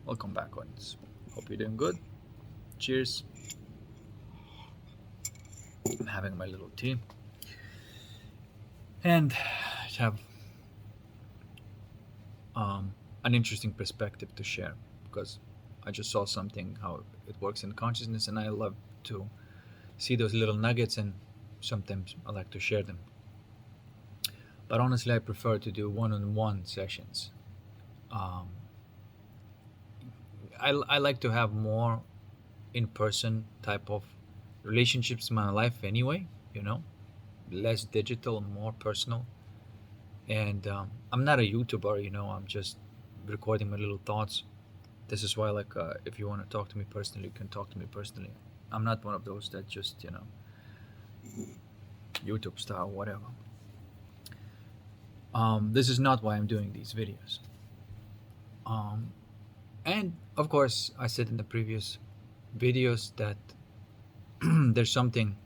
Welcome back, audience. Hope you're doing good. Cheers. I'm having my little tea. And I have an interesting perspective to share because I just saw something how it works in consciousness, and I love to see those little nuggets, and sometimes I like to share them. But honestly, I prefer to do one-on-one sessions. Um, I like to have more in-person type of relationships in my life anyway, you know, less digital, more personal. And I'm not a YouTuber, I'm just recording my little thoughts. This is why, like, if you want to talk to me personally, you can talk to me personally. I'm not one of those that just, YouTube style, whatever. This is not why I'm doing these videos. Um, and of course, I said in the previous videos that there's something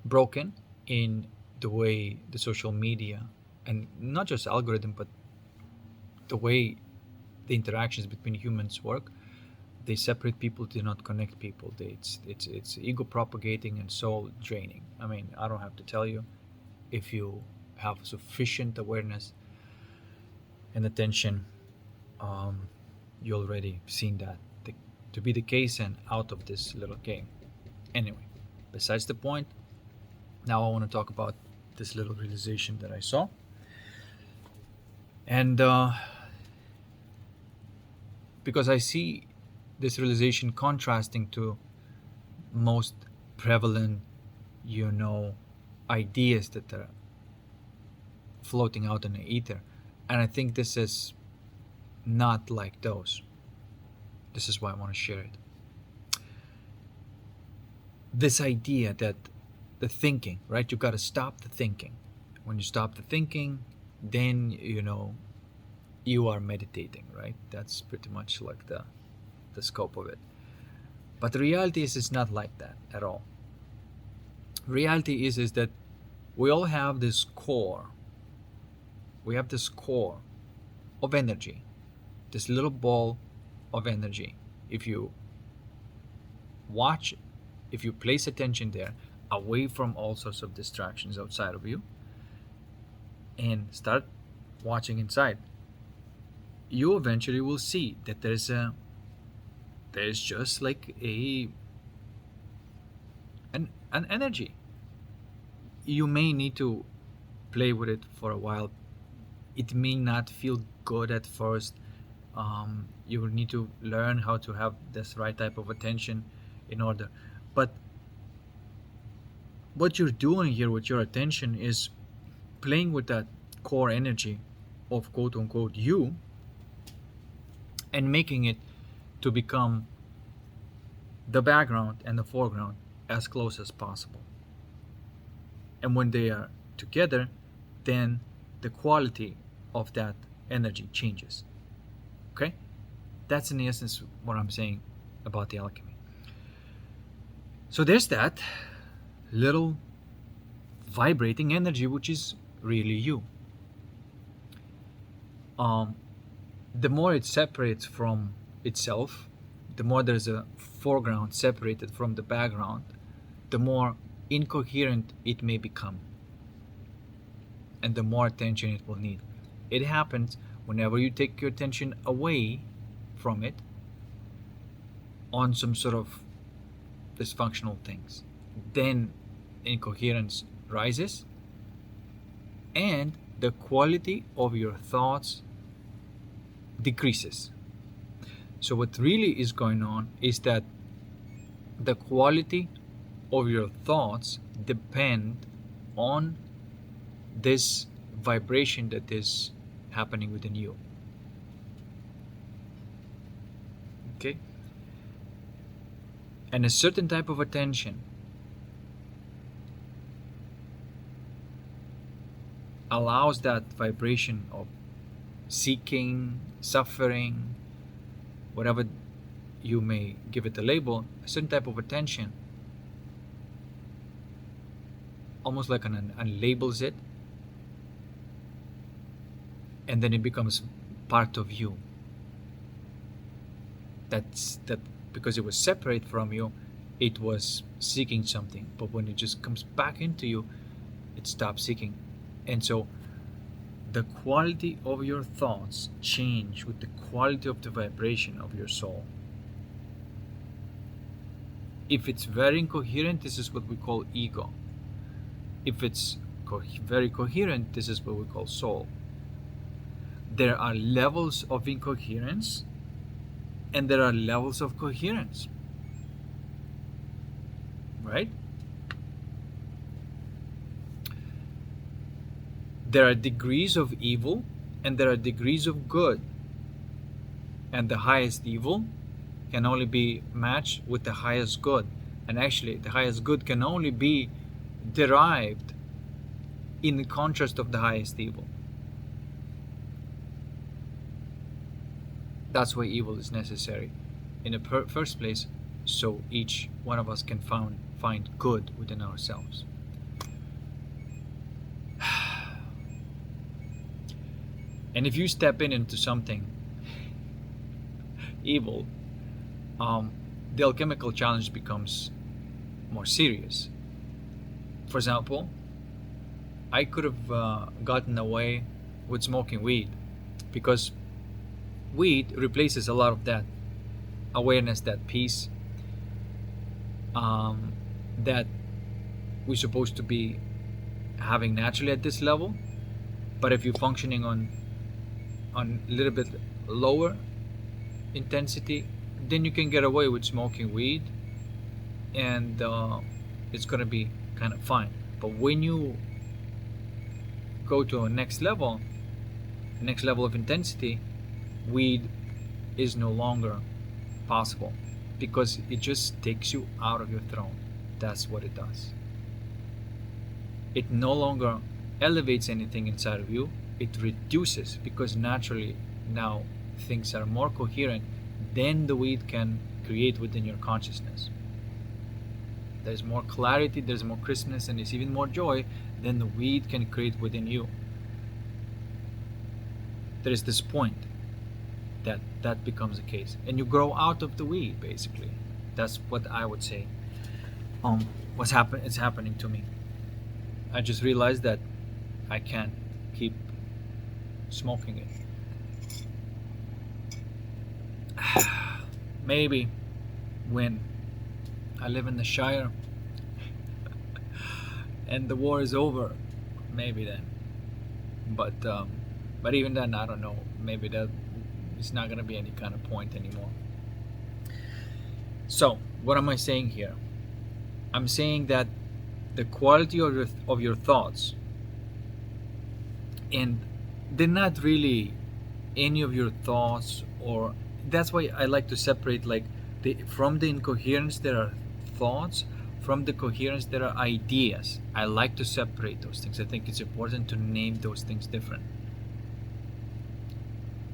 broken in the way the social media, and not just algorithm, but the way the interactions between humans work. They separate people, do not connect people. It's ego propagating and soul draining. I mean, I don't have to tell you. If you have sufficient awareness and attention, um, you already seen that to be the case and out of this little game. Anyway, besides the point, now I want to talk about this little realization that I saw. And because I see this realization contrasting to most prevalent, ideas that are floating out in the ether. And I think this is not like those. This is why I want to share it. This idea that the thinking, right? You got to stop the thinking. When you stop the thinking, then, you are meditating, right? That's pretty much like the scope of it. But the reality is it's not like that at all. Reality is that we all have this core. We have this core of energy, this little ball of energy. If you watch, if you place attention there, away from all sorts of distractions outside of you, and start watching inside, you eventually will see that there's just like an energy. You may need to play with it for a while. It may not feel good at first. You will need to learn how to have this right type of attention in order. But what you're doing here with your attention is playing with that core energy of quote unquote you, and making it to become the background and the foreground as close as possible. And when they are together, then the quality of that energy changes. Okay? That's in the essence what I'm saying about the alchemy. So there's that little vibrating energy, which is really you. The more it separates from itself, the more there's a foreground separated from the background, the more incoherent it may become, and the more attention it will need. It happens whenever you take your attention away from it on some sort of dysfunctional things. Then incoherence rises, and the quality of your thoughts decreases. So what really is going on is that the quality of your thoughts depend on this vibration that is happening within you. Okay? And a certain type of attention allows that vibration of seeking, suffering, whatever you may give it a label, a certain type of attention almost like unlabels it, and then it becomes part of you. that because it was separate from you, it was seeking something. But when it just comes back into you, it stops seeking. And so the quality of your thoughts change with the quality of the vibration of your soul. If it's very incoherent, this is what we call ego. If it's very coherent, this is what we call soul. There are levels of incoherence and there are levels of coherence, right? There are degrees of evil and there are degrees of good, and the highest evil can only be matched with the highest good, and actually the highest good can only be derived in the contrast of the highest evil. That's why evil is necessary in the first place, so each one of us can find good within ourselves. And if you step into something evil, the alchemical challenge becomes more serious. For example, I could have gotten away with smoking weed, because weed replaces a lot of that awareness, that peace, that we're supposed to be having naturally at this level. But if you're functioning on a little bit lower intensity, then you can get away with smoking weed, and it's gonna be kind of fine. But when you go to a next level of intensity, weed is no longer possible, because it just takes you out of your throne. That's what it does. It no longer elevates anything inside of you, it reduces, because naturally now things are more coherent than the weed can create within your consciousness. There's more clarity, there's more crispness, and there's even more joy than the weed can create within you. There is this point that becomes the case, and you grow out of the weed, basically. That's what I would say. It's happening to me. I just realized that I can't keep smoking it. Maybe when I live in the Shire and the war is over, maybe then. But even then, I don't know. Maybe that it's not gonna be any kind of point anymore. So, what am I saying here? I'm saying that the quality of your thoughts, and they're not really any of your thoughts, or that's why I like to separate, like, from the incoherence there are thoughts, from the coherence there are ideas. I like to separate those things. I think it's important to name those things different.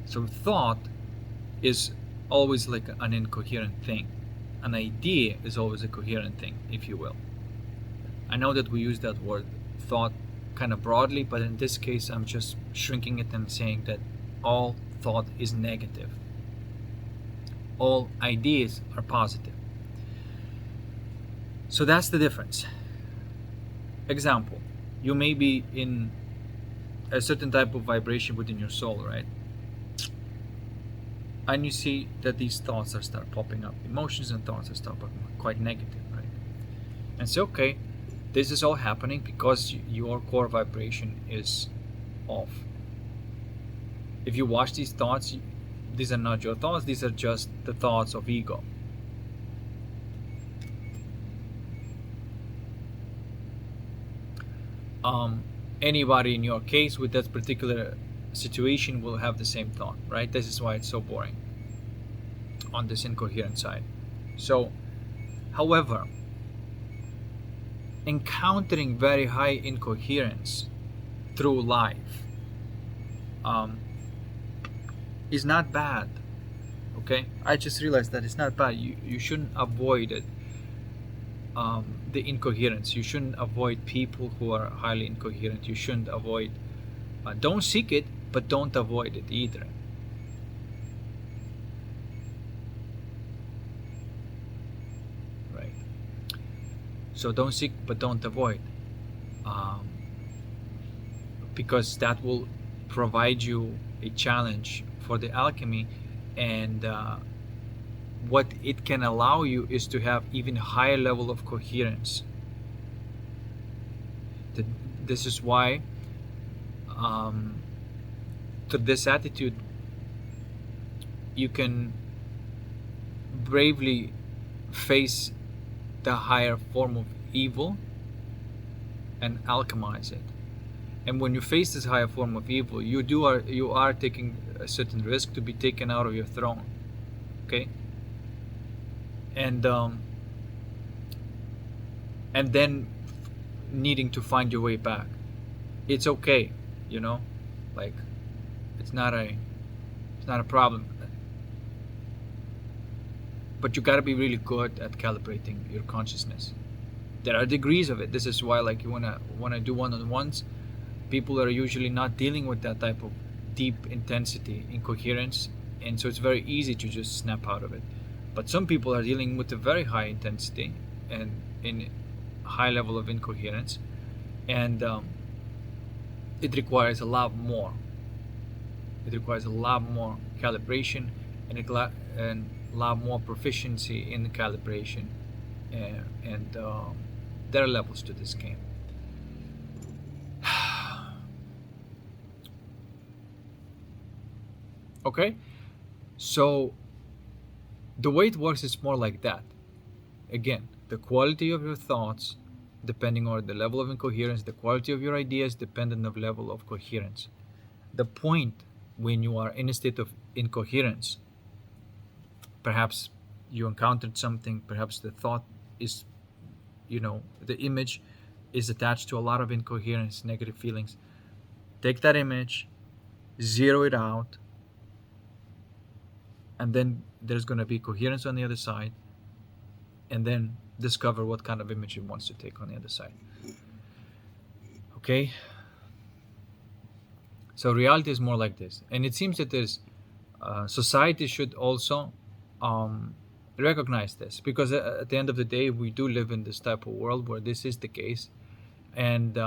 So thought is always like an incoherent thing. An idea is always a coherent thing, if you will. I know that we use that word thought kind of broadly, but in this case I'm just shrinking it and saying that all thought is negative. All ideas are positive. So that's the difference. Example, you may be in a certain type of vibration within your soul, right? And you see that these thoughts are start popping up. Emotions and thoughts are start popping up, quite negative, right? And say, okay, this is all happening because your core vibration is off. If you watch these thoughts, these are not your thoughts, these are just the thoughts of ego. Anybody in your case with that particular situation will have the same thought, right? This is why it's so boring on this incoherent side. So, however, encountering very high incoherence through life is not bad. Okay, I just realized that it's not bad. You shouldn't avoid it. The incoherence. You shouldn't avoid people who are highly incoherent. You shouldn't avoid. Don't seek it, but don't avoid it either. So don't seek, but don't avoid, um, because that will provide you a challenge for the alchemy. And what it can allow you is to have even higher level of coherence. This is why, um, to this attitude, you can bravely face the higher form of evil and alchemize it. And when you face this higher form of evil, you are taking a certain risk to be taken out of your throne. Okay. And and then needing to find your way back. It's okay, you know, like it's not a problem. But you got to be really good at calibrating your consciousness. There are degrees of it. This is why, like, you wanna do one-on-ones, people are usually not dealing with that type of deep intensity, incoherence, and so it's very easy to just snap out of it. But some people are dealing with a very high intensity and in high level of incoherence, and it requires a lot more. It requires a lot more calibration and a lot more proficiency in the calibration, and there are levels to this game. Okay, so the way it works is more like that. Again, the quality of your thoughts depending on the level of incoherence, the quality of your ideas dependent on the level of coherence. The point when you are in a state of incoherence, perhaps you encountered something, perhaps the thought is, the image is attached to a lot of incoherence, negative feelings. Take that image, zero it out, and then there's going to be coherence on the other side, and then discover what kind of image it wants to take on the other side. Okay? So reality is more like this. And it seems that society should also recognize this, because at the end of the day, we do live in this type of world where this is the case, and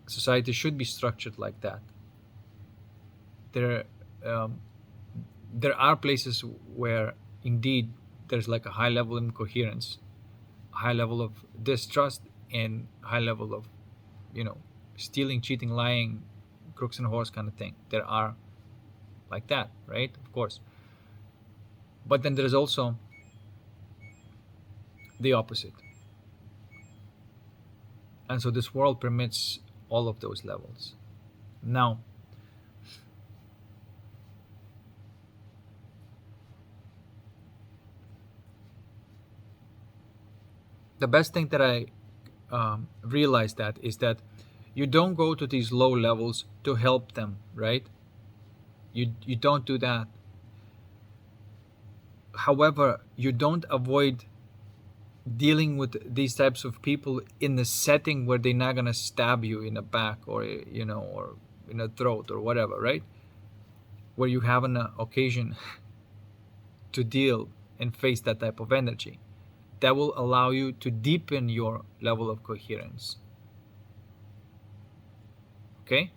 society should be structured like that. There are places where indeed there's like a high level of incoherence, high level of distrust, and high level of, stealing, cheating, lying, crooks and whores kind of thing. There are like that, right? Of course. But then there's also the opposite. And so this world permits all of those levels. Now, the best thing that I realized that is that you don't go to these low levels to help them, right? You don't do that. However, you don't avoid dealing with these types of people in the setting where they're not gonna stab you in the back, or or in the throat or whatever, right? Where you have an occasion to deal and face that type of energy. That will allow you to deepen your level of coherence. Okay?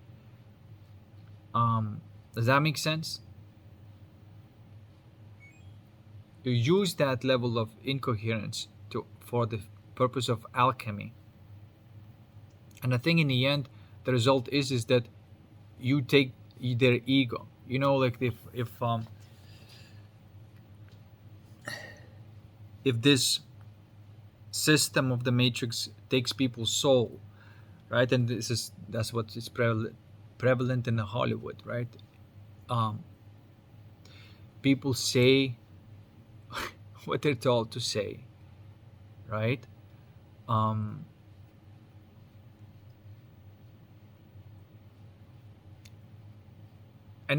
Does that make sense? You use that level of incoherence for the purpose of alchemy. And I think in the end, the result is that you take their ego. Like if this system of the Matrix takes people's soul, right? And that's what is prevalent in Hollywood, right? People say what they're told to say, right? And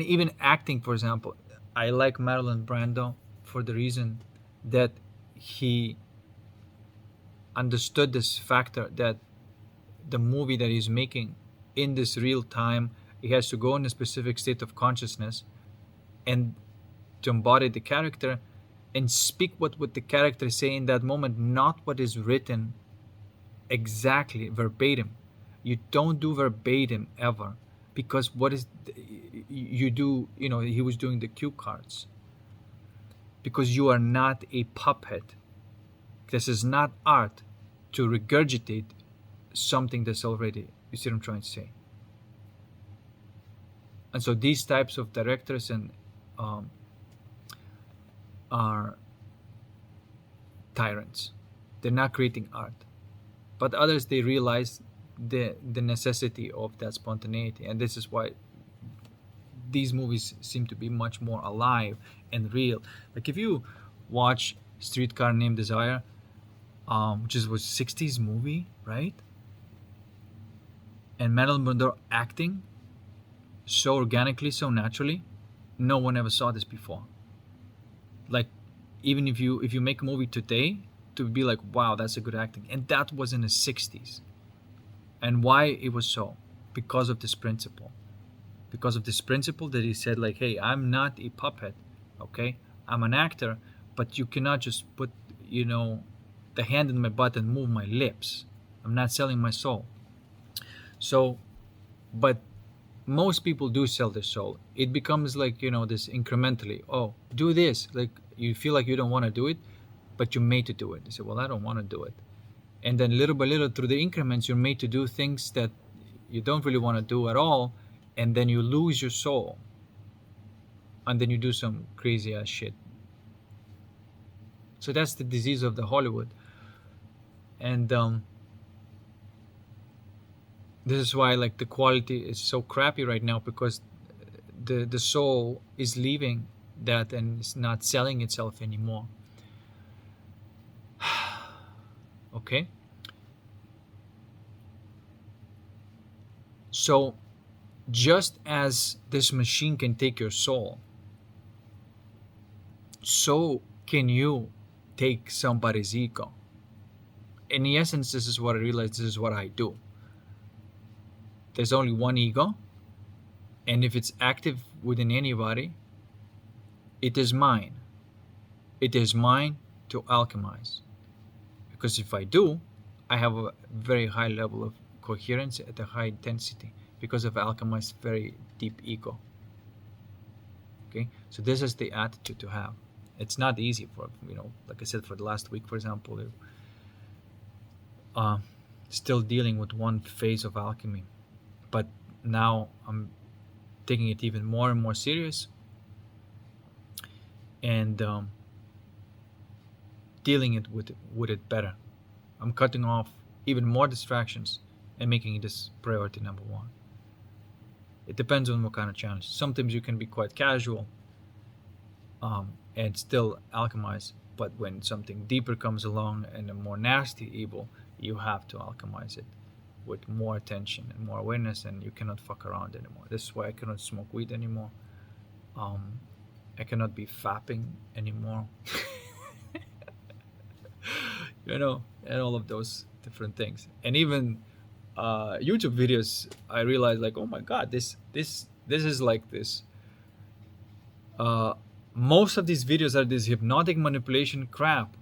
even acting, for example, I like Marlon Brando for the reason that he understood this factor, that the movie that he's making in this real time, he has to go in a specific state of consciousness and to embody the character and speak what the character say in that moment, not what is written exactly verbatim. You don't do verbatim ever, because what is you do, you know, he was doing the cue cards, because you are not a puppet. This is not art to regurgitate something that's already, you see what I'm trying to say. And so these types of directors and are tyrants. They're not creating art. But others, they realize the necessity of that spontaneity, and this is why these movies seem to be much more alive and real. Like if you watch Streetcar Named Desire, which is was 60s movie, right? And Marilyn Monroe acting so organically, so naturally, no one ever saw this before. Like even if you make a movie today, to be like, wow, that's a good acting, and that was in the 60s. And why it was so? Because of this principle. Because of this principle that he said, like, hey, I'm not a puppet, okay? I'm an actor, but you cannot just put, you know, the hand in my butt and move my lips. I'm not selling my soul. So, but most people do sell their soul. It becomes like, you know, this incrementally. Oh, do this. Like you feel like you don't want to do it, but you're made to do it. You say, well, I don't want to do it. And then little by little, through the increments, you're made to do things that you don't really want to do at all, and then you lose your soul, and then you do some crazy ass shit. So that's the disease of the Hollywood. And this is why like the quality is so crappy right now, because the soul is leaving that and it's not selling itself anymore. Okay, so just as this machine can take your soul, so can you take somebody's ego. In essence, this is what I realized, this is what I do. There's only one ego, and if it's active within anybody, it is mine. It is mine to alchemize. Because if I do, I have a very high level of coherence at a high intensity because I've alchemized very deep ego. Okay, so this is the attitude to have. It's not easy for, you know, like I said, for the last week, for example, still dealing with one phase of alchemy, but now I'm taking it even more and more serious, and dealing it with it better. I'm cutting off even more distractions and making this priority number one. It depends on what kind of challenge. Sometimes you can be quite casual and still alchemize, but when something deeper comes along and a more nasty evil, you have to alchemize it with more attention and more awareness, and you cannot fuck around anymore. This is why I cannot smoke weed anymore. I cannot be fapping anymore. You know, and all of those different things. And even YouTube videos, I realized like, oh my god, this is like this. Most of these videos are this hypnotic manipulation crap.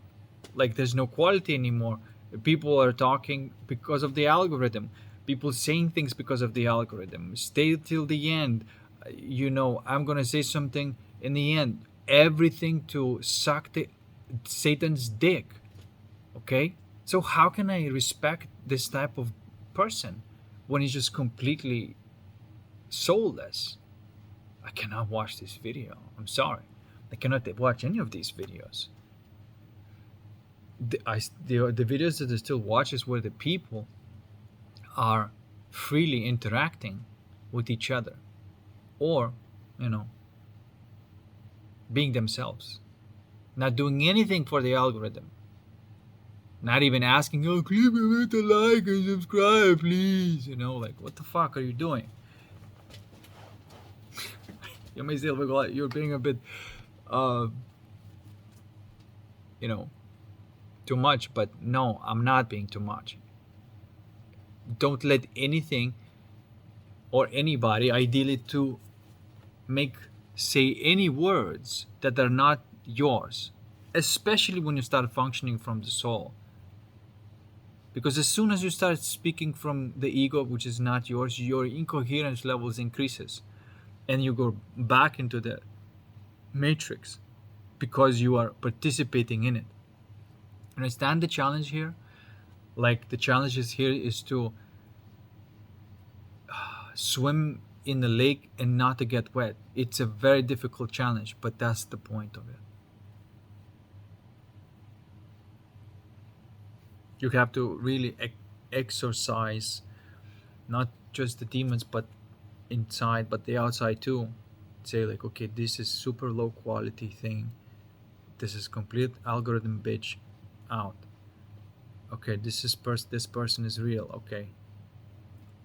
Like there's no quality anymore. People are talking because of the algorithm. People saying things because of the algorithm. Stay till the end. You know, I'm gonna say something in the end. Everything to suck the Satan's dick. Okay? So how can I respect this type of person when he's just completely soulless? I cannot watch this video. I'm sorry. I cannot watch any of these videos. The videos that I still watch is where the people are freely interacting with each other, or, you know, being themselves, not doing anything for the algorithm, not even asking, oh, click hit the like and subscribe, please. You know, like, what the fuck are you doing? You may say, you're being a bit, you know, too much, but no, I'm not being too much. Don't let anything or anybody, ideally, to say any words that are not yours, especially when you start functioning from the soul. Because as soon as you start speaking from the ego, which is not yours, your incoherence levels increases, and you go back into the matrix because you are participating in it. Understand the challenge here? Like the challenges here is to swim in the lake and not to get wet. It's a very difficult challenge, but that's the point of it. You have to really exorcise not just the demons, but inside, but the outside too. Say like, okay, this is super low quality thing. This is complete algorithm bitch out. Okay, this person is real. Okay.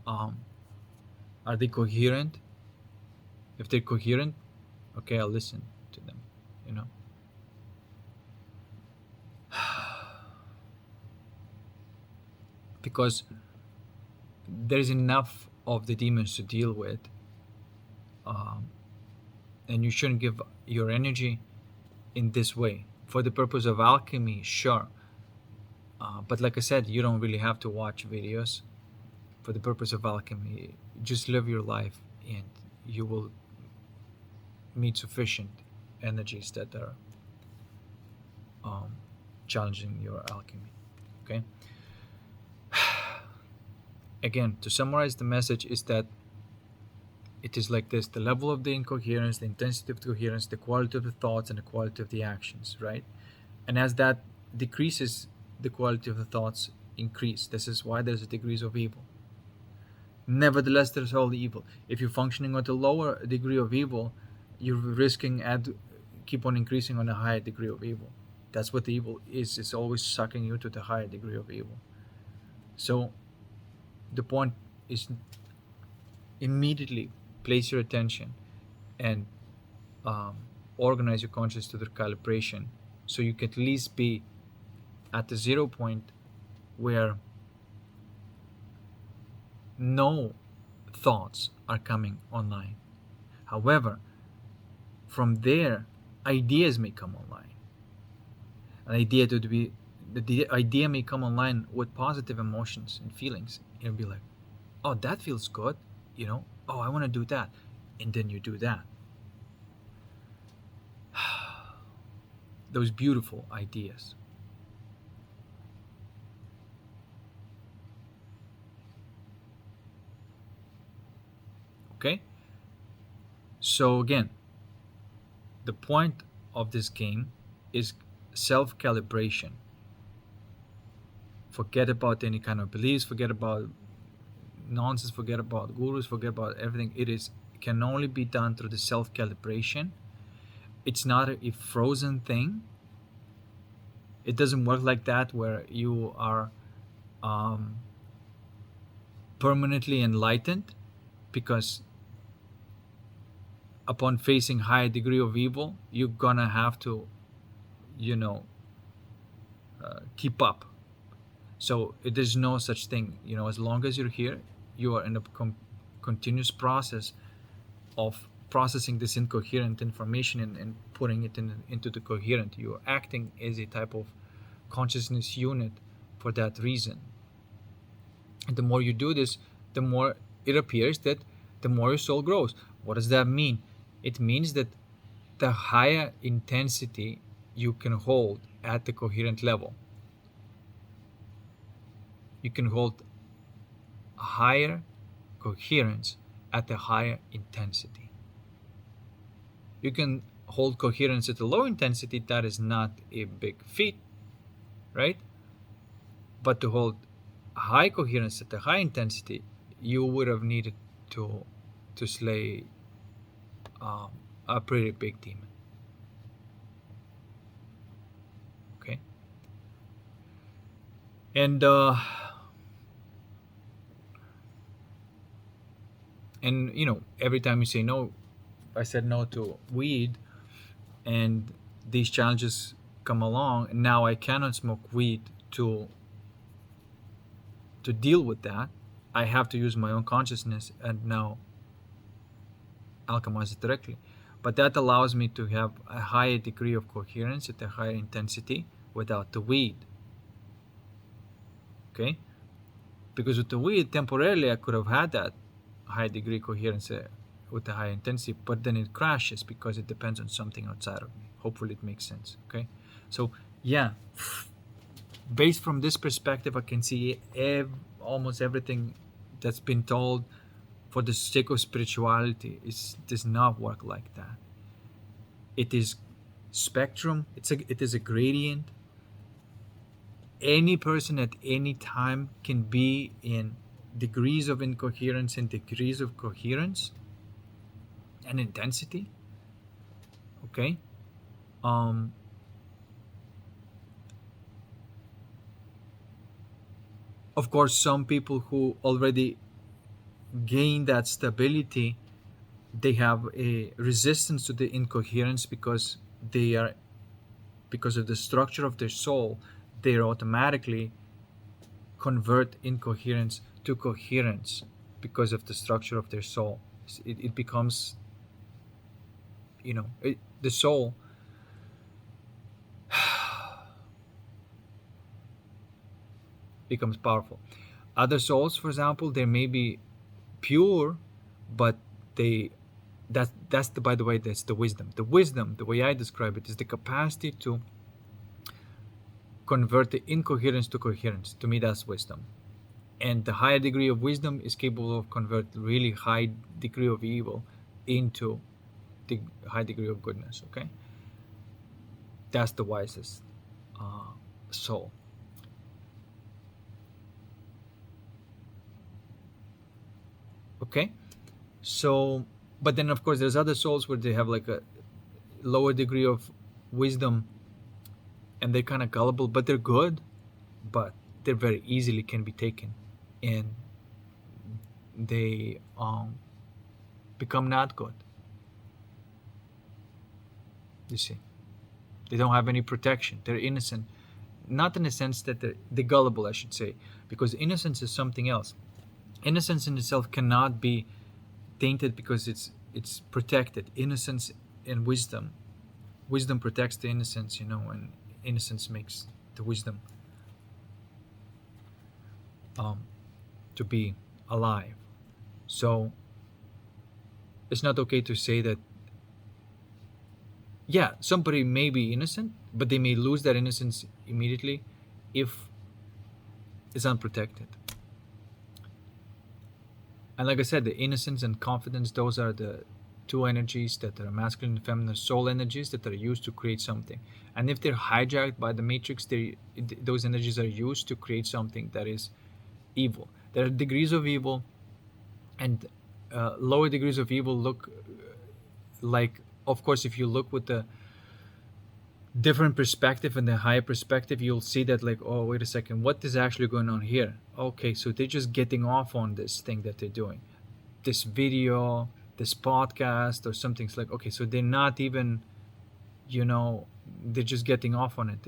Are they coherent? If they're coherent, okay, I'll listen to them, you know. Because there's enough of the demons to deal with, and you shouldn't give your energy in this way. For the purpose of alchemy, sure. But like I said, you don't really have to watch videos for the purpose of alchemy. Just live your life and you will meet sufficient energies that are challenging your alchemy. Okay. Again, to summarize, the message is that it is like this: the level of the incoherence, the intensity of the coherence, the quality of the thoughts, and the quality of the actions, right? And as that decreases, the quality of the thoughts increase. This is why there's degrees of evil. Nevertheless, there's all evil. If you're functioning at a lower degree of evil, you're risking keep on increasing on a higher degree of evil. That's what the evil is. It's always sucking you to the higher degree of evil. So the point is, immediately place your attention and organize your conscious to the calibration, so you can at least be at the 0 point where no thoughts are coming online. However, from there, ideas may come online. The idea may come online with positive emotions and feelings. You'll be like, oh, that feels good, you know, oh, I want to do that. And then you do that. Those beautiful ideas. Okay? So again, the point of this game is self-calibration. Forget about any kind of beliefs, forget about nonsense, forget about gurus, forget about everything. It can only be done through the self-calibration. It's not a frozen thing. It doesn't work like that where you are permanently enlightened, because upon facing higher degree of evil, you're gonna have to, keep up. So there's no such thing, as long as you're here, you are in a continuous process of processing this incoherent information and putting it into the coherent. You're acting as a type of consciousness unit for that reason. And the more you do this, the more it appears that the more your soul grows. What does that mean? It means that the higher intensity you can hold at the coherent level, you can hold higher coherence at the higher intensity. You can hold coherence at a low intensity. That is not a big feat, right? But to hold high coherence at a high intensity, you would have needed to slay a pretty big demon. Okay. And every time you say no, I said no to weed, and these challenges come along, and now I cannot smoke weed to deal with that. I have to use my own consciousness and now alchemize it directly. But that allows me to have a higher degree of coherence at a higher intensity without the weed. okay? Because with the weed, temporarily I could have had that high degree coherence with the high intensity, but then it crashes because it depends on something outside of me. Hopefully it makes sense, okay? So yeah, based from this perspective, I can see almost everything that's been told for the sake of spirituality does not work like that. It is spectrum. It is a gradient. Any person at any time can be in degrees of incoherence and degrees of coherence and intensity. Okay. Um, of course, some people who already gain that stability, they have a resistance to the incoherence because of the structure of their soul, they automatically convert incoherence to coherence because of the structure of their soul. It becomes, the soul becomes powerful. Other souls, for example, they may be pure, but they that's the by the way, that's the wisdom. The wisdom, the way I describe it, is the capacity to convert the incoherence to coherence. To me, that's wisdom. And the higher degree of wisdom is capable of convert really high degree of evil into the high degree of goodness. Okay, that's the wisest soul. Okay, so but then of course there's other souls where they have like a lower degree of wisdom and they're kind of gullible, but they're good, but they're very easily can be taken, and they become not good. You see, they don't have any protection. They're innocent, not in the sense that they're gullible, I should say, because innocence is something else. Innocence in itself cannot be tainted because it's protected. Innocence and wisdom protects the innocence, and innocence makes the wisdom to be alive. So it's not okay to say that, yeah, somebody may be innocent, but they may lose that innocence immediately if it's unprotected. And like I said, the innocence and confidence, those are the two energies that are masculine and feminine soul energies that are used to create something. And if they're hijacked by the matrix, those energies are used to create something that is evil. There are degrees of evil, and lower degrees of evil look like, of course, if you look with the different perspective and the higher perspective, you'll see that, like, oh, wait a second, what is actually going on here? Okay, so they're just getting off on this thing that they're doing, this video, this podcast or something. It's like, okay, so they're not even, they're just getting off on it.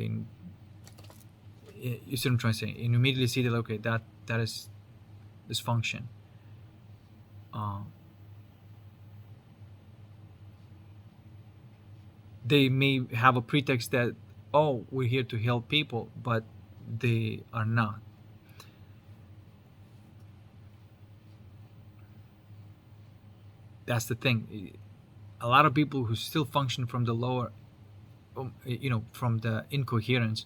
You see what I'm trying to say? You immediately see that, okay, that is dysfunction. They may have a pretext that, oh, we're here to help people, but they are not. That's the thing. A lot of people who still function from the lower, from the incoherence,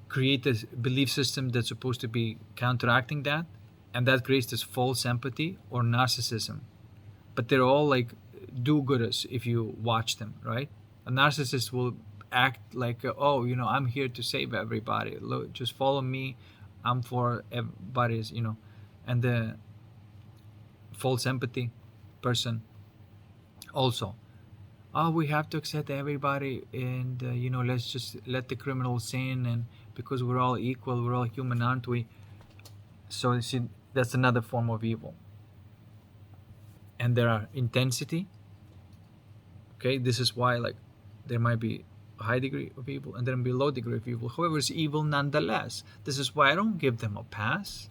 create this belief system that's supposed to be counteracting that, and that creates this false empathy or narcissism. But they're all like do-gooders if you watch them, right? A narcissist will act like, oh, I'm here to save everybody. Look, just follow me. I'm for everybody's, and the false empathy person also, oh, we have to accept everybody, and let's just let the criminals in, and because we're all equal, we're all human, aren't we? So you see, that's another form of evil. And there are intensity. Okay, this is why, like, there might be a high degree of evil and then be a low degree of evil. However, it's evil nonetheless. This is why I don't give them a pass.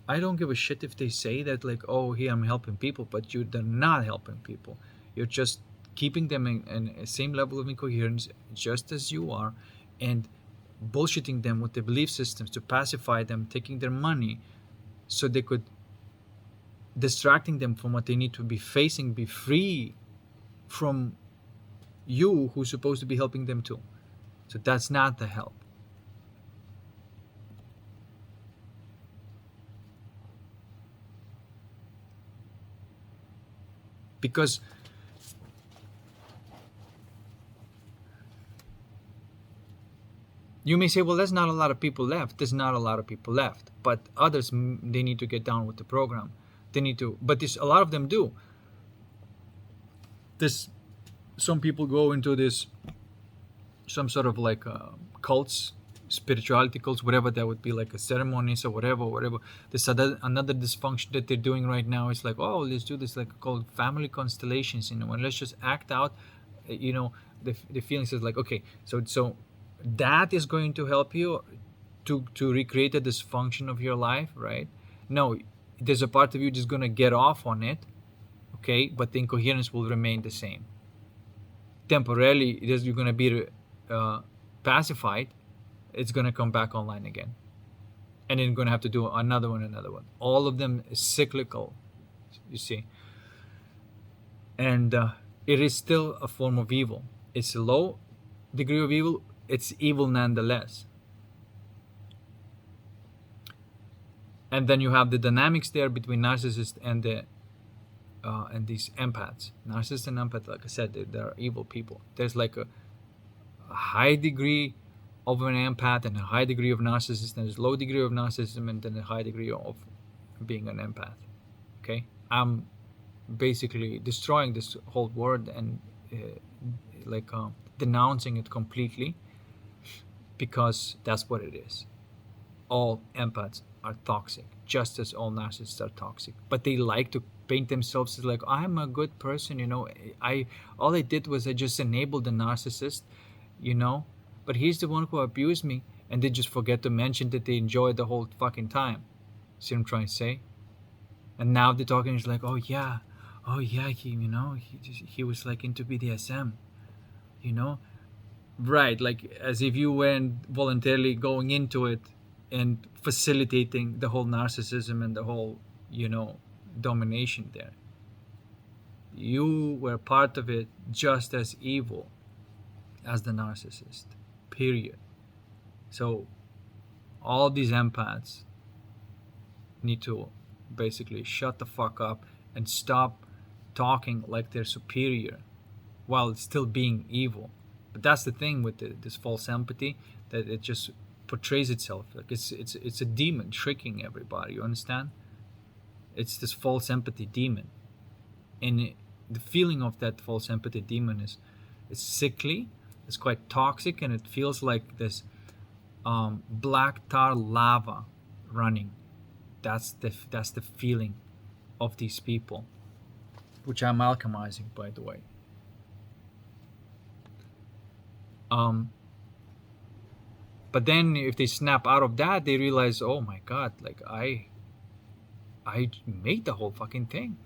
I don't give a shit if they say that, like, oh, here I'm helping people, but they're not helping people. You're just keeping them in the same level of incoherence, just as you are, and bullshitting them with their belief systems to pacify them, taking their money so they could, distracting them from what they need to be facing, be free from you who's supposed to be helping them too. So that's not the help. Because you may say, well, there's not a lot of people left. There's not a lot of people left. But others, they need to get down with the program. They need to, but a lot of them do. Some people go into this, some sort of like cults, spirituality cults, whatever that would be, like a ceremonies or whatever. There's another dysfunction that they're doing right now. It's like, oh, let's do this, like called family constellations, and let's just act out, the feelings is like, okay, so that is going to help you to recreate the dysfunction of your life, right? No, there's a part of you just gonna get off on it, okay, but the incoherence will remain the same. Temporarily, you're gonna be pacified. It's gonna come back online again, and then you're gonna have to do another one. All of them is cyclical, you see. And it is still a form of evil. It's a low degree of evil. It's evil nonetheless. And then you have the dynamics there between narcissists and these empaths. Narcissists and empaths, like I said, they're evil people. There's like a high degree of an empath and a high degree of narcissism. There's low degree of narcissism and then a high degree of being an empath. Okay, I'm basically destroying this whole word and denouncing it completely, because that's what it is. All empaths are toxic, just as all narcissists are toxic. But they like to paint themselves as like, I'm a good person, all I did was I just enabled the narcissist, but he's the one who abused me, and they just forget to mention that they enjoyed the whole fucking time. See what I'm trying to say? And now they're talking, it's like, oh yeah, he was like into BDSM, right? Like as if you weren't voluntarily going into it and facilitating the whole narcissism and the whole, domination there. You were part of it, just as evil as the narcissist, period. So all these empaths need to basically shut the fuck up and stop talking like they're superior while still being evil. But that's the thing with this false empathy, that it just portrays itself like it's a demon tricking everybody. You understand? It's this false empathy demon, and the feeling of that false empathy demon is sickly. It's quite toxic, and it feels like this black tar lava running. That's the feeling of these people, which I'm alchemizing, by the way. But then if they snap out of that, they realize, oh my god, like I made the whole fucking thing.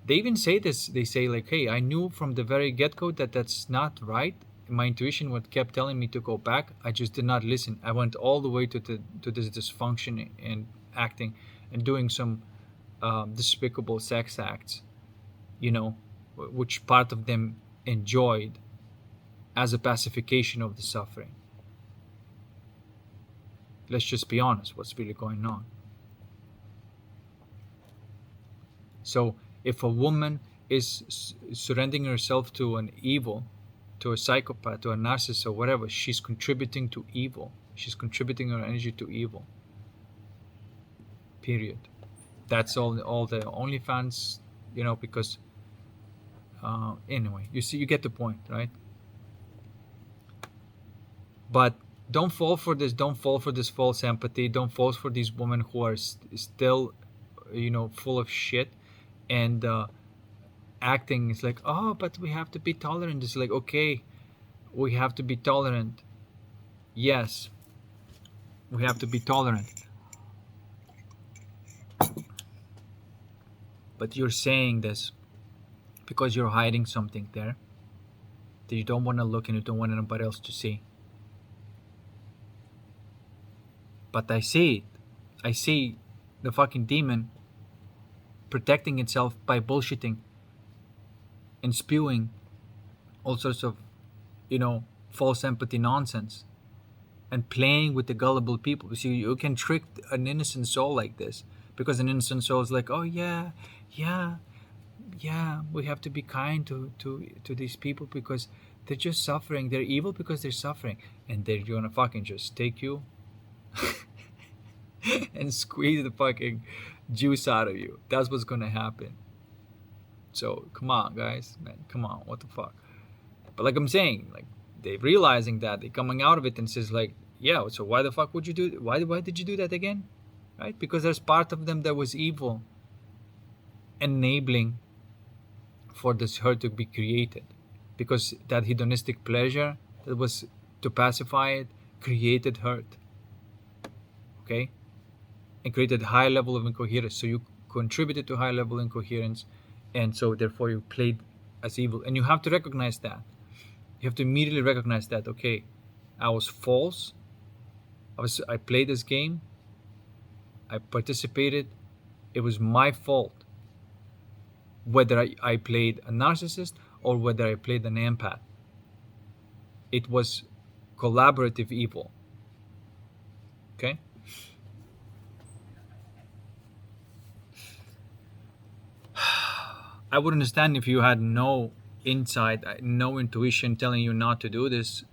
They even say this. They say like, hey, I knew from the very get-go that that's not right. My intuition what kept telling me to go back. I just did not listen. I went all the way to this dysfunction and acting and doing some despicable sex acts, which part of them enjoyed as a pacification of the suffering. Let's just be honest, what's really going on. So if a woman is surrendering herself to an evil, to a psychopath, to a narcissist or whatever, she's contributing to evil. She's contributing her energy to evil. Period. That's all the OnlyFans, because anyway, you get the point, right? But don't fall for this. Don't fall for this false empathy. Don't fall for these women who are still, full of shit, and acting is like, oh, but we have to be tolerant. It's like, okay, we have to be tolerant. Yes, we have to be tolerant. But you're saying this because you're hiding something there that you don't want to look and you don't want anybody else to see. But I see it. I see the fucking demon protecting itself by bullshitting and spewing all sorts of, you know, false empathy nonsense and playing with the gullible people. You see, you can trick an innocent soul like this because an innocent soul is like, oh yeah, yeah, yeah, we have to be kind to these people because they're just suffering. They're evil because they're suffering, and they're gonna fucking just take you and squeeze the fucking juice out of you. That's what's gonna happen. So come on, guys, man, come on, what the fuck? But like I'm saying, like they realizing that they're coming out of it and says like, yeah, so why the fuck would you do? Why did you do that again? Right? Because there's part of them that was evil, enabling for this hurt to be created, because that hedonistic pleasure that was to pacify it created hurt. Okay, and created high level of incoherence. So you contributed to high level incoherence, and so therefore you played as evil. And you have to recognize that. You have to immediately recognize that. Okay, I was false. I played this game. I participated. It was my fault. Whether I played a narcissist or whether I played an empath, it was collaborative evil. Okay. I would understand if you had no insight, no intuition telling you not to do this.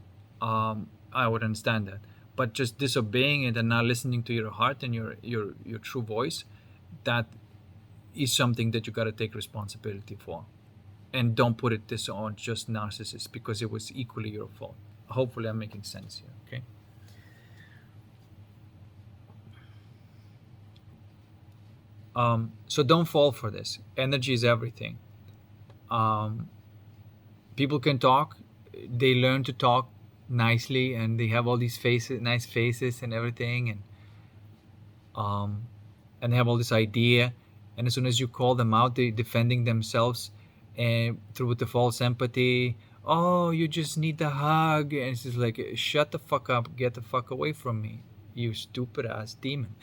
I would understand that. But just disobeying it and not listening to your heart and your true voice, that is something that you got to take responsibility for. And don't put it this on just narcissists, because it was equally your fault. Hopefully I'm making sense here. Okay. So don't fall for this. Energy is everything. People can talk. They learn to talk nicely, and they have all these faces, nice faces, and everything, and they have all this idea. And as soon as you call them out, they defending themselves, and through the false empathy. Oh, you just need the hug, and it's just like, shut the fuck up, get the fuck away from me, you stupid ass demon.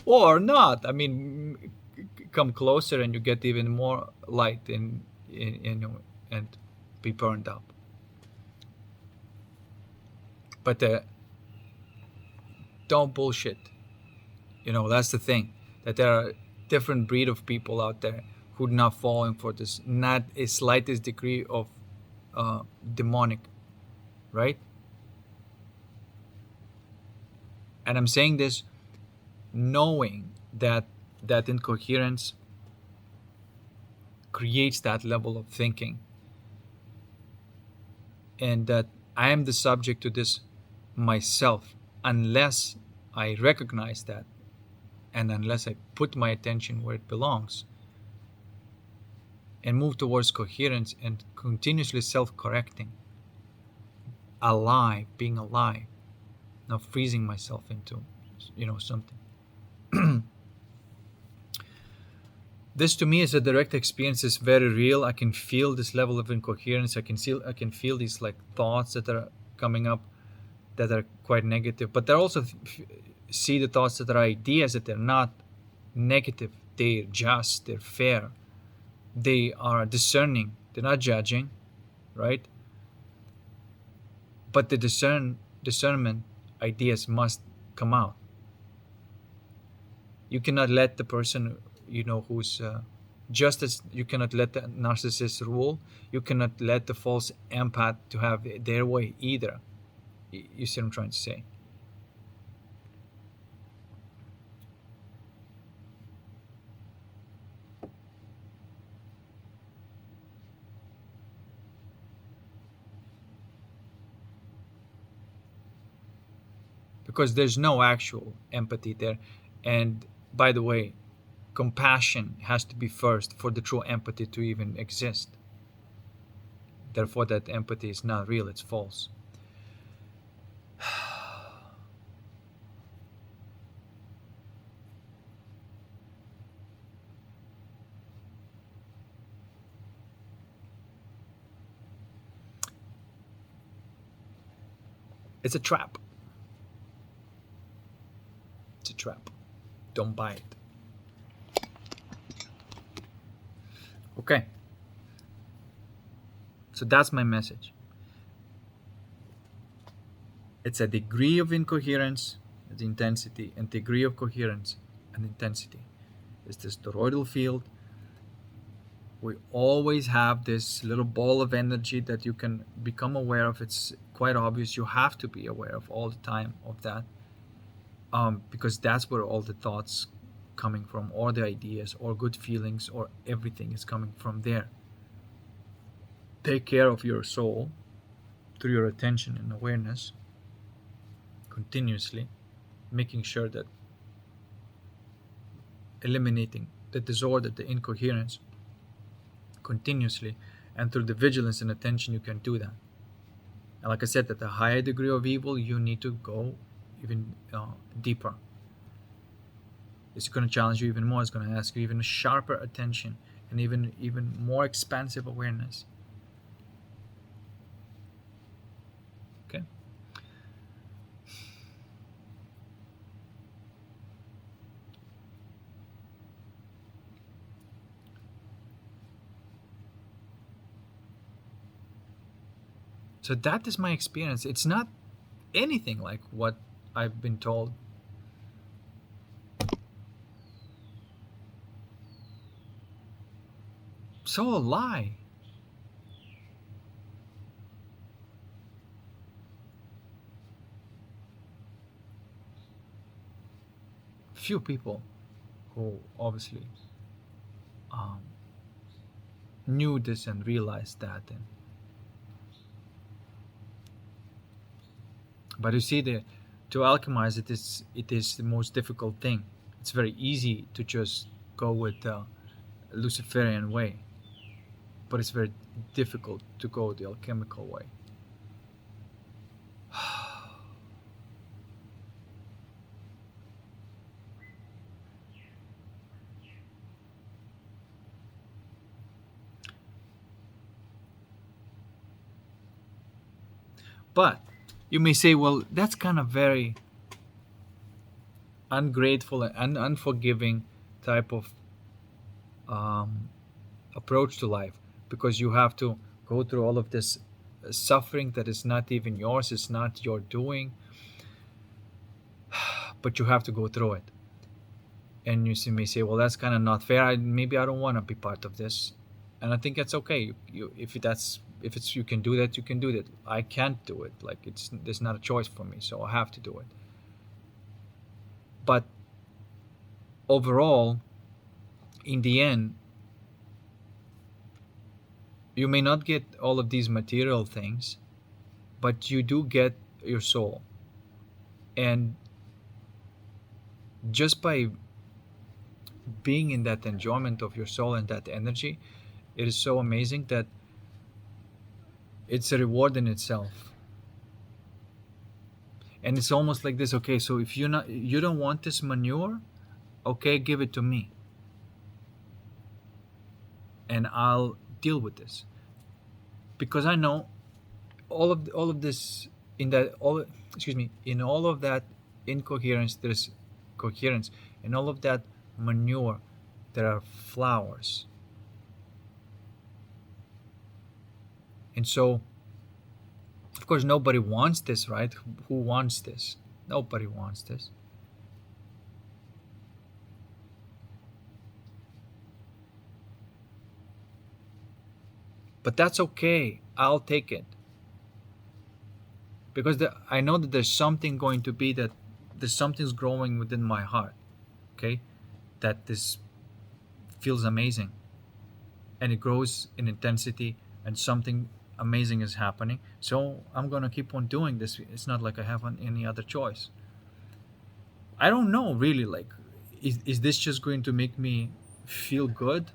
Or not. I mean, come closer and you get even more light and be burned up. But don't bullshit. That's the thing. That there are different breed of people out there who are not falling for this, not a slightest degree of demonic, right? And I'm saying this knowing that incoherence creates that level of thinking, and that I am the subject to this myself, unless I recognize that, and unless I put my attention where it belongs and move towards coherence and continuously self-correcting, being alive, not freezing myself into something. This to me is a direct experience. It's very real. I can feel this level of incoherence. I can feel these like thoughts that are coming up that are quite negative, but I also see the thoughts that are ideas, that they're not negative. They're just, they're fair. They are discerning. They're not judging, right? But the discernment ideas must come out. You cannot let the person who's just as you cannot let the narcissist rule, you cannot let the false empath to have their way either. You see what I'm trying to say? Because there's no actual empathy there. And by the way, compassion has to be first for the true empathy to even exist. Therefore, that empathy is not real, it's false. It's a trap. trap. Don't buy it. Okay. So that's my message. It's a degree of incoherence, the intensity, and degree of coherence and intensity. It's this toroidal field. We always have this little ball of energy that you can become aware of. It's quite obvious. You have to be aware of all the time of that, because that's where all the thoughts coming from, or the ideas, or good feelings, or everything is coming from there. Take care of your soul through your attention and awareness continuously, making sure that eliminating the disorder, the incoherence continuously, and through the vigilance and attention you can do that. And like I said, at a higher degree of evil, you need to go even deeper. It's going to challenge you even more. It's going to ask you even sharper attention and even more expansive awareness. Okay. So that is my experience. It's not anything like what I've been told. So a lie. Few people who obviously knew this and realized that. But you see, to alchemize it is the most difficult thing. It's very easy to just go with the Luciferian way, but it's very difficult to go the alchemical way. But you may say, well, that's kind of very ungrateful and unforgiving type of approach to life, because you have to go through all of this suffering that is not even yours, it's not your doing, but you have to go through it. And you may say, well, that's kind of not fair. Maybe I don't want to be part of this, and I think that's okay. If you can do that, you can do that. I can't do it. Like, there's not a choice for me, so I have to do it. But overall, in the end, you may not get all of these material things, but you do get your soul. And just by being in that enjoyment of your soul and that energy, it is so amazing that it's a reward in itself. And it's almost like this, okay, so if you don't want this manure, okay, give it to me, and I'll deal with this, because I know all of this, in all of that incoherence there's coherence. In all of that manure there are flowers. And so, of course, nobody wants this, right? Who wants this? Nobody wants this. But that's okay. I'll take it. Because I know that there's something going to be, that there's something's growing within my heart. Okay? That this feels amazing. And it grows in intensity, and something amazing is happening. So I'm going to keep on doing this. It's not like I have any other choice. I don't know, really, like, is this just going to make me feel good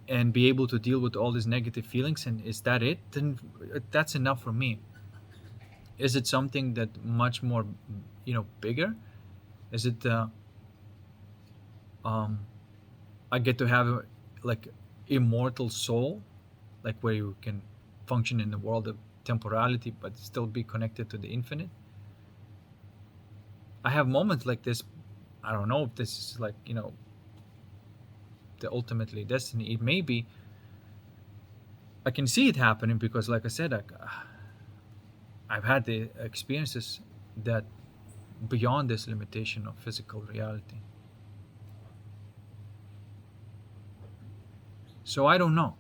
and be able to deal with all these negative feelings, and is that it? Then that's enough for me. Is it something that much more, bigger? Is it I get to have like immortal soul, like where you can function in the world of temporality but still be connected to the infinite? I have moments like this, I don't know if this is like, you know, the ultimately destiny. It may be. I can see it happening because, like I said, I've had the experiences that beyond this limitation of physical reality. So I don't know.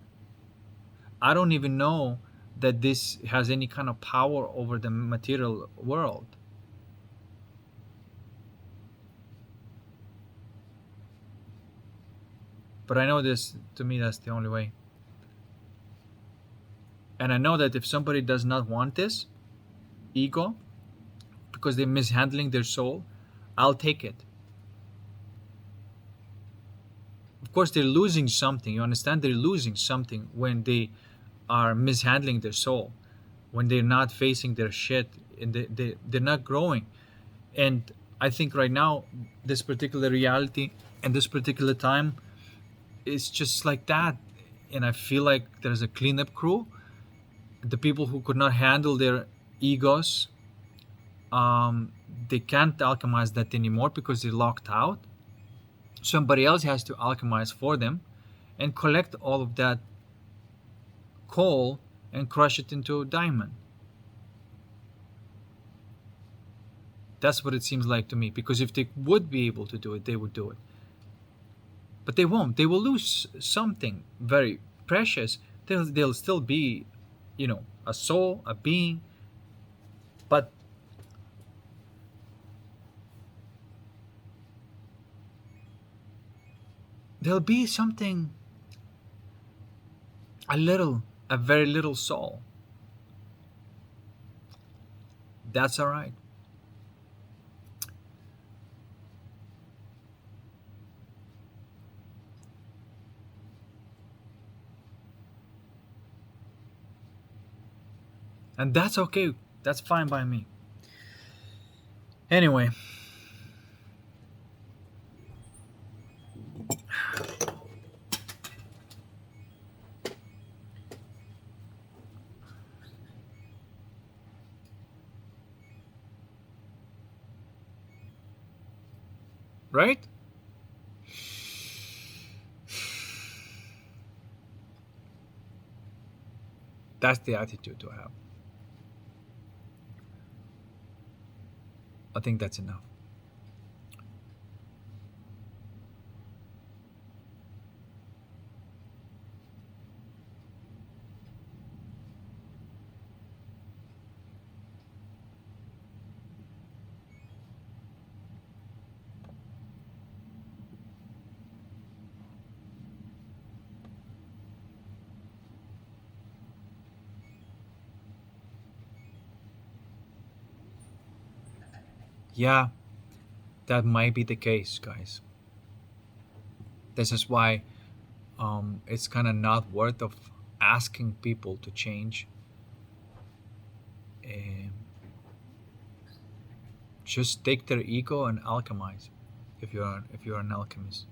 I don't even know that this has any kind of power over the material world. But I know this, to me, that's the only way. And I know that if somebody does not want this ego because they're mishandling their soul, I'll take it. Of course, they're losing something. You understand? They're losing something when they are mishandling their soul, when they're not facing their shit, and they're not growing. And I think right now, this particular reality and this particular time is just like that. And I feel like there's a cleanup crew. The people who could not handle their egos, um, they can't alchemize that anymore because they're locked out. Somebody else has to alchemize for them and collect all of that coal and crush it into a diamond. That's what it seems like to me. Because if they would be able to do it, they would do it. But they won't. They will lose something very precious. They'll still be, you know, a soul, a being, but there'll be something, a little, a very little soul. That's all right. And that's okay. That's fine by me. Anyway, right? That's the attitude to have. I think that's enough. Yeah, that might be the case, guys. This is why it's kind of not worth of asking people to change. Um, just take their ego and alchemize. If you're an alchemist,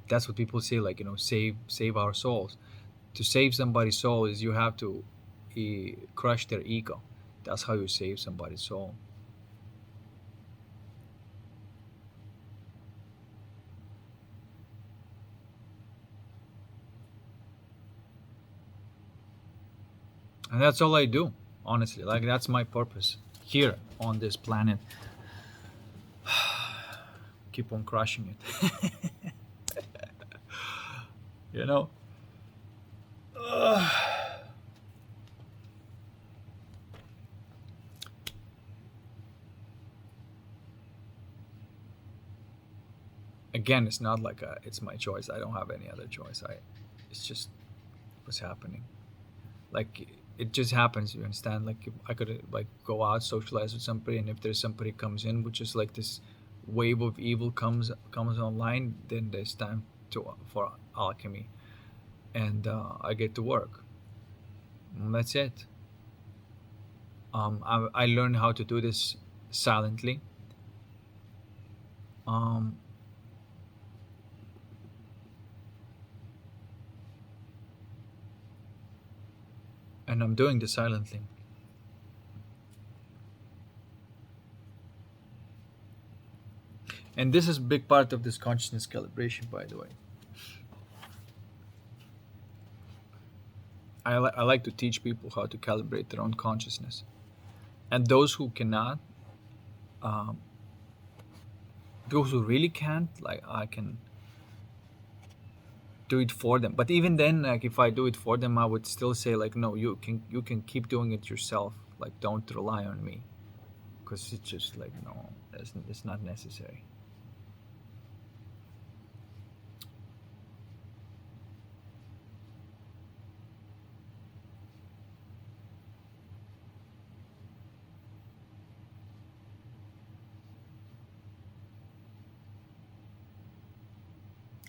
that's what people say. Like, you know, save our souls. To save somebody's soul is you have to crush their ego. That's how you save somebody's soul. And that's all I do, honestly. Like, that's my purpose here on this planet. Keep on crushing it. You know. Again, it's not like it's my choice. I don't have any other choice. It's just what's happening. Like, it just happens. You understand? Like, I could like go out, socialize with somebody, and if there's somebody comes in, which is like this wave of evil comes online, then there's time to for alchemy, and I get to work. And that's it. I learned how to do this silently. Um, and I'm doing this silently. And this is a big part of this consciousness calibration, by the way. I like to teach people how to calibrate their own consciousness. And those who cannot, um, those who really can't, like, I can do it for them. But even then, like, if I do it for them, I would still say, like, no, you can keep doing it yourself. Like, don't rely on me, because it's just like, no, it's not necessary.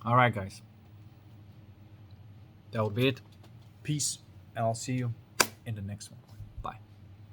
All right, guys, that will be it. Peace, and I'll see you in the next one. Bye.